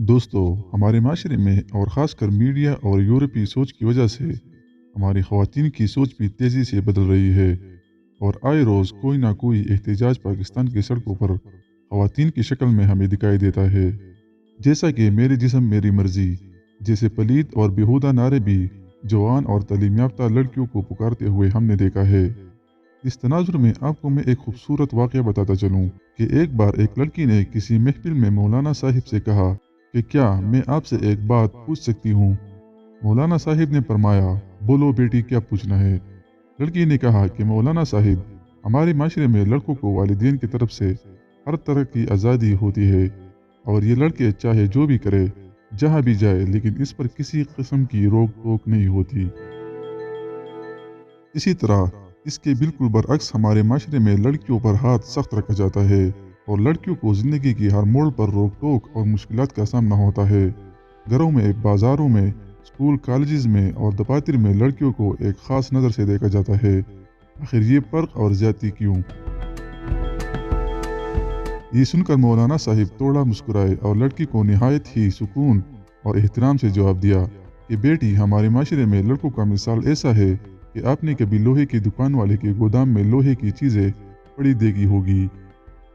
दोस्तों, हमारे माशरे में और ख़ासकर मीडिया और यूरोपी सोच की वजह से हमारी ख़वातीन की सोच भी तेज़ी से बदल रही है और आए रोज़ कोई ना कोई एहतजाज पाकिस्तान की सड़कों पर ख़वातीन की शक्ल में हमें दिखाई देता है। जैसा कि मेरे जिस्म मेरी मर्ज़ी जैसे पलीद और बेहुदा नारे भी जवान और तालीम याफ्ता लड़कियों को पुकारते हुए हमने देखा है। इस तनाजुर में आपको मैं एक खूबसूरत वाक़या बताता चलूँ कि एक बार एक लड़की ने किसी महफिल में मौलाना साहिब से कहा कि क्या मैं आपसे एक बात पूछ सकती हूँ। मौलाना साहिब ने फरमाया, बोलो बेटी, क्या पूछना है। लड़की ने कहा कि मौलाना साहिब, हमारे माशरे में लड़कों को वालिदैन की तरफ से हर तरह की आज़ादी होती है और ये लड़के चाहे जो भी करे, जहाँ भी जाए, लेकिन इस पर किसी किस्म की रोक टोक नहीं होती। इसी तरह इसके बिल्कुल बरअक्स हमारे माशरे में लड़कियों पर हाथ सख्त रखा जाता है और लड़कियों को ज़िंदगी की हर मोड़ पर रोक टोक और मुश्किलात का सामना होता है। घरों में, बाज़ारों में, स्कूल कॉलेजेस में और दफातर में लड़कियों को एक ख़ास नज़र से देखा जाता है। आखिर ये फ़र्क और ज़्यादती क्यों? ये सुनकर मौलाना साहिब थोड़ा मुस्कुराए और लड़की को निहायत ही सुकून और एहतराम से जवाब दिया कि बेटी, हमारे माशरे में लड़कों का मिसाल ऐसा है कि आपने कभी लोहे की दुकान वाले के गोदाम में लोहे की चीज़ें पड़ी देखी होगी।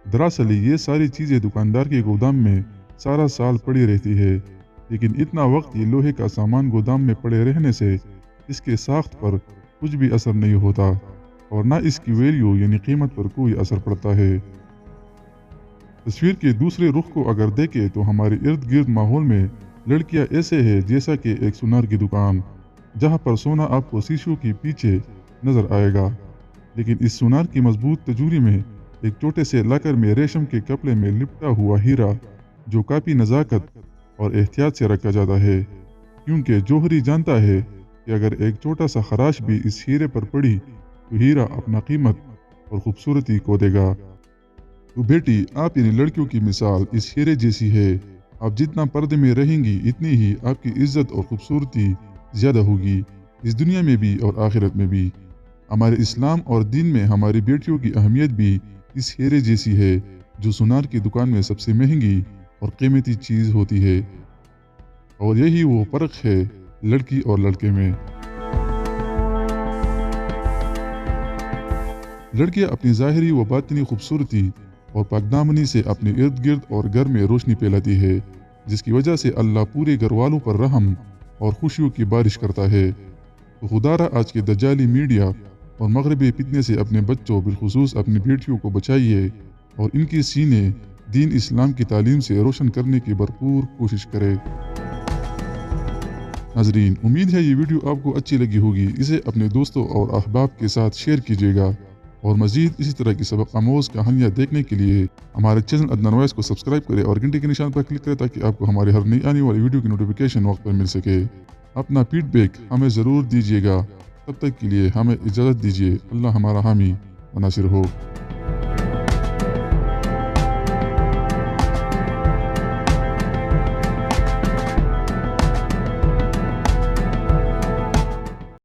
दरअसल ये सारी चीज़ें दुकानदार के गोदाम में सारा साल पड़ी रहती है, लेकिन इतना वक्त ये लोहे का सामान गोदाम में पड़े रहने से इसके साख्त पर कुछ भी असर नहीं होता और ना इसकी वैल्यू यानी कीमत पर कोई असर पड़ता है। तस्वीर के दूसरे रुख को अगर देखें तो हमारे इर्द गिर्द माहौल में लड़कियां ऐसे है जैसा कि एक सुनार की दुकान, जहां पर सोना आपको शीशों के पीछे नजर आएगा, लेकिन इस सुनार की मजबूत तजूरी में एक छोटे से लाकर में रेशम के कपड़े में लिपटा हुआ हीरा, जो काफ़ी नज़ाकत और एहतियात से रखा जाता है, क्योंकि जौहरी जानता है कि अगर एक छोटा सा खराश भी इस हीरे पर पड़ी तो हीरा अपना कीमत और खूबसूरती खो देगा। तो बेटी, आप यानी लड़कियों की मिसाल इस हीरे जैसी है। आप जितना पर्दे में रहेंगी इतनी ही आपकी इज्जत और खूबसूरती ज़्यादा होगी, इस दुनिया में भी और आखिरत में भी। हमारे इस्लाम और दीन में हमारी बेटियों की अहमियत भी इस हीरे जैसी है, जो सुनार की दुकान में सबसे महंगी और कीमती चीज़ होती है। और यही वो फ़र्क है लड़की और लड़के में। लड़कियां अपनी ज़ाहिरी व बातिनी खूबसूरती और पाकदामनी से अपने इर्द गिर्द और घर में रोशनी फैलाती है, जिसकी वजह से अल्लाह पूरे घर वालों पर रहम और खुशियों की बारिश करता है। तो खुदारा आज के दज्जाली मीडिया और मगरबी फितने से अपने बच्चों, बिलखुसूस अपनी बेटियों को बचाइए और इनकी सीने दीन इस्लाम की तालीम से रोशन करने की भरपूर कोशिश करें। नाजरीन, उम्मीद है ये वीडियो आपको अच्छी लगी होगी। इसे अपने दोस्तों और अहबाब के साथ शेयर कीजिएगा और मज़ीद इसी तरह की सबक आमोज़ कहानियाँ देखने के लिए हमारे चैनल अदनान वॉइस को सब्सक्राइब करें और घंटे के निशान पर क्लिक करें ताकि आपको हमारी हर नई आने वाली वीडियो की नोटिफिकेशन वक्त पर मिल सके। अपना फीडबैक हमें ज़रूर दीजिएगा। तब तक के लिए हमें इजाज़त दीजिए। अल्लाह हमारा हामी व नासिर हो।